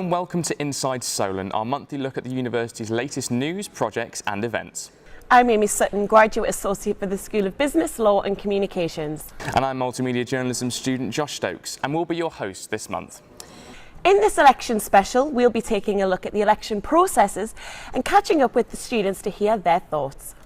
and welcome to Inside Solent, our monthly look at the university's latest news, projects and events. I'm Amy Sutton, Graduate Associate for the School of Business, Law and Communications. And I'm Multimedia Journalism student Josh Stokes, and we'll be your host this month. In this election special, we'll be taking a look at the election processes and catching up with the students to hear their thoughts.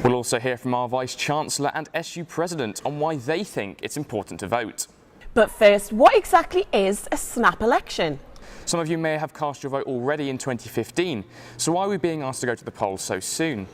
We'll also hear from our Vice-Chancellor and SU President on why they think it's important to vote. But first, what exactly is a snap election? Some of you may have cast your vote already in 2015, so why are we being asked to go to the polls so soon?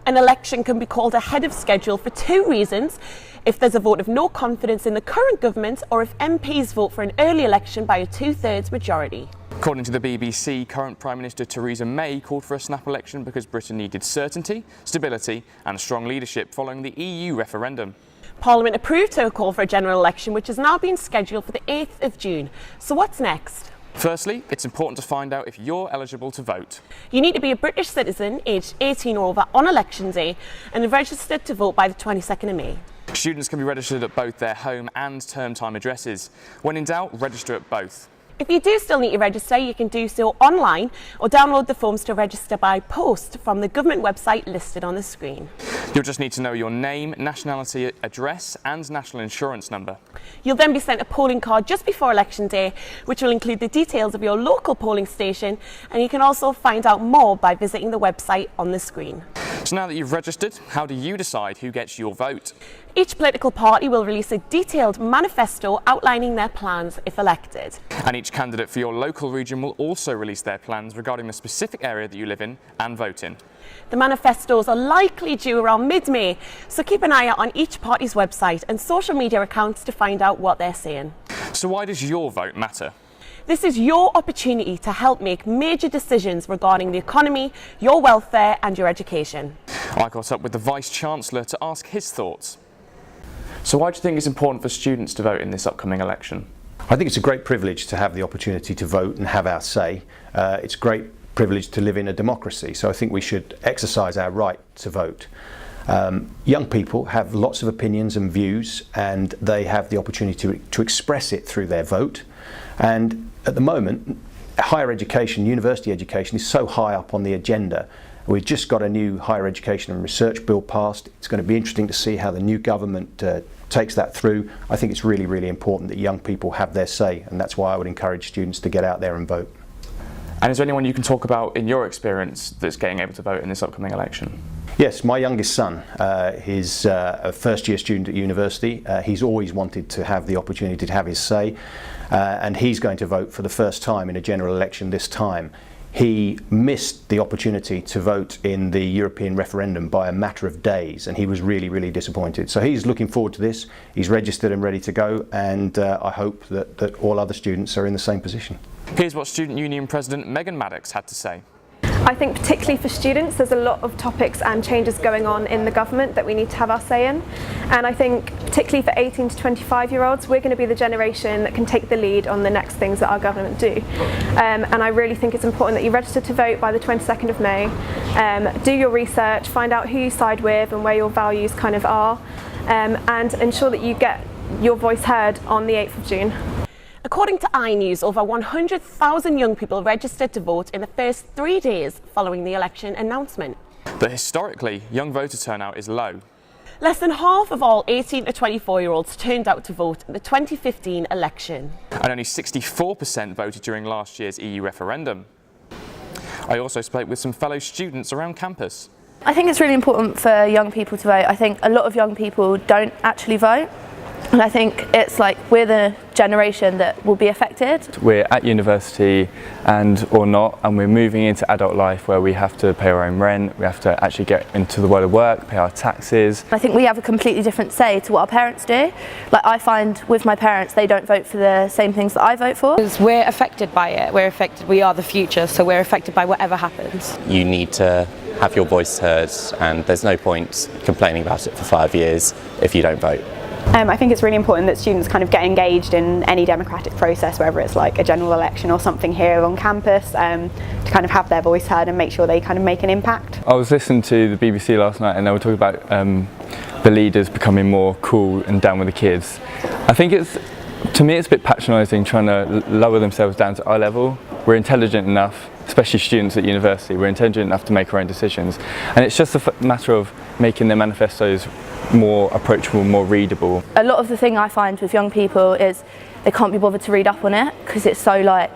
An election can be called ahead of schedule for two reasons: if there's a vote of no confidence in the current government, or if MPs vote for an early election by a 2/3 majority. According to the BBC, current Prime Minister Theresa May called for a snap election because Britain needed certainty, stability and strong leadership following the EU referendum. Parliament approved her call for a general election, which has now been scheduled for the 8th of June. So what's next? Firstly, it's important to find out if you're eligible to vote. You need to be a British citizen aged 18 or over on election day and registered to vote by the 22nd of May. Students can be registered at both their home and term time addresses. When in doubt, register at both. If you do still need to register, you can do so online or download the forms to register by post from the government website listed on the screen. You'll just need to know your name, nationality, address and national insurance number. You'll then be sent a polling card just before election day, which will include the details of your local polling station, and you can also find out more by visiting the website on the screen. So now that you've registered, how do you decide who gets your vote? Each political party will release a detailed manifesto outlining their plans if elected. And each candidate for your local region will also release their plans regarding the specific area that you live in and vote in. The manifestos are likely due around mid-May, so keep an eye out on each party's website and social media accounts to find out what they're saying. So why does your vote matter? This is your opportunity to help make major decisions regarding the economy, your welfare and your education. I caught up with the Vice-Chancellor to ask his thoughts. So why do you think it's important for students to vote in this upcoming election? I think it's a great privilege to have the opportunity to vote and have our say. It's a great privilege to live in a democracy, so I think we should exercise our right to vote. Young people have lots of opinions and views, and they have the opportunity to express it through their vote. And at the moment, higher education, university education is so high up on the agenda. We've just got a new higher education and research bill passed. It's going to be interesting to see how the new government takes that through. I think it's really, really important that young people have their say, and that's why I would encourage students to get out there and vote. And is there anyone you can talk about in your experience that's getting able to vote in this upcoming election? Yes, my youngest son, he's a first year student at university. He's always wanted to have the opportunity to have his say, and he's going to vote for the first time in a general election this time. He missed the opportunity to vote in the European referendum by a matter of days, and he was really, really disappointed. So he's looking forward to this. He's registered and ready to go, and I hope that all other students are in the same position. Here's what Student Union President Megan Maddox had to say. I think particularly for students there's a lot of topics and changes going on in the government that we need to have our say in, and I think particularly for 18 to 25-year-olds we're going to be the generation that can take the lead on the next things that our government do, and I really think it's important that you register to vote by the 22nd of May, do your research, find out who you side with and where your values kind of are, and ensure that you get your voice heard on the 8th of June. According to iNews, over 100,000 young people registered to vote in the first 3 days following the election announcement. But historically, young voter turnout is low. Less than half of all 18 to 24-year-olds turned out to vote in the 2015 election. And only 64% voted during last year's EU referendum. I also spoke with some fellow students around campus. I think it's really important for young people to vote. I think a lot of young people don't actually vote. And I think it's like we're the generation that will be affected. We're at university or not, and we're moving into adult life where we have to pay our own rent, we have to actually get into the world of work, pay our taxes. I think we have a completely different say to what our parents do. Like I find with my parents, they don't vote for the same things that I vote for. Because we're affected by it, we are the future, so we're affected by whatever happens. You need to have your voice heard, and there's no point complaining about it for 5 years if you don't vote. I think it's really important that students kind of get engaged in any democratic process, whether it's like a general election or something here on campus, to kind of have their voice heard and make sure they kind of make an impact. I was listening to the BBC last night and they were talking about the leaders becoming more cool and down with the kids. I think it's To me, it's a bit patronising trying to lower themselves down to our level. We're intelligent enough, especially students at university, we're intelligent enough to make our own decisions. And it's just a matter of making their manifestos more approachable, more readable. A lot of the thing I find with young people is they can't be bothered to read up on it because it's so like,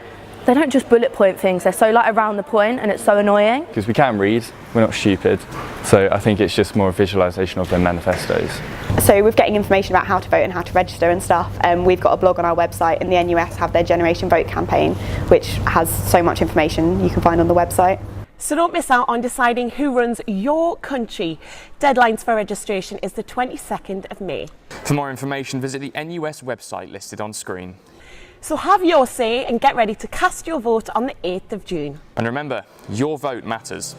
they don't just bullet point things, they're so like around the point and it's so annoying. Because we can read, we're not stupid, so I think it's just more a visualisation of their manifestos. So with getting information about how to vote and how to register and stuff, we've got a blog on our website, and the NUS have their Generation Vote campaign, which has so much information you can find on the website. So don't miss out on deciding who runs your country. Deadlines for registration is the 22nd of May. For more information, visit the NUS website listed on screen. So have your say and get ready to cast your vote on the 8th of June. And remember, your vote matters.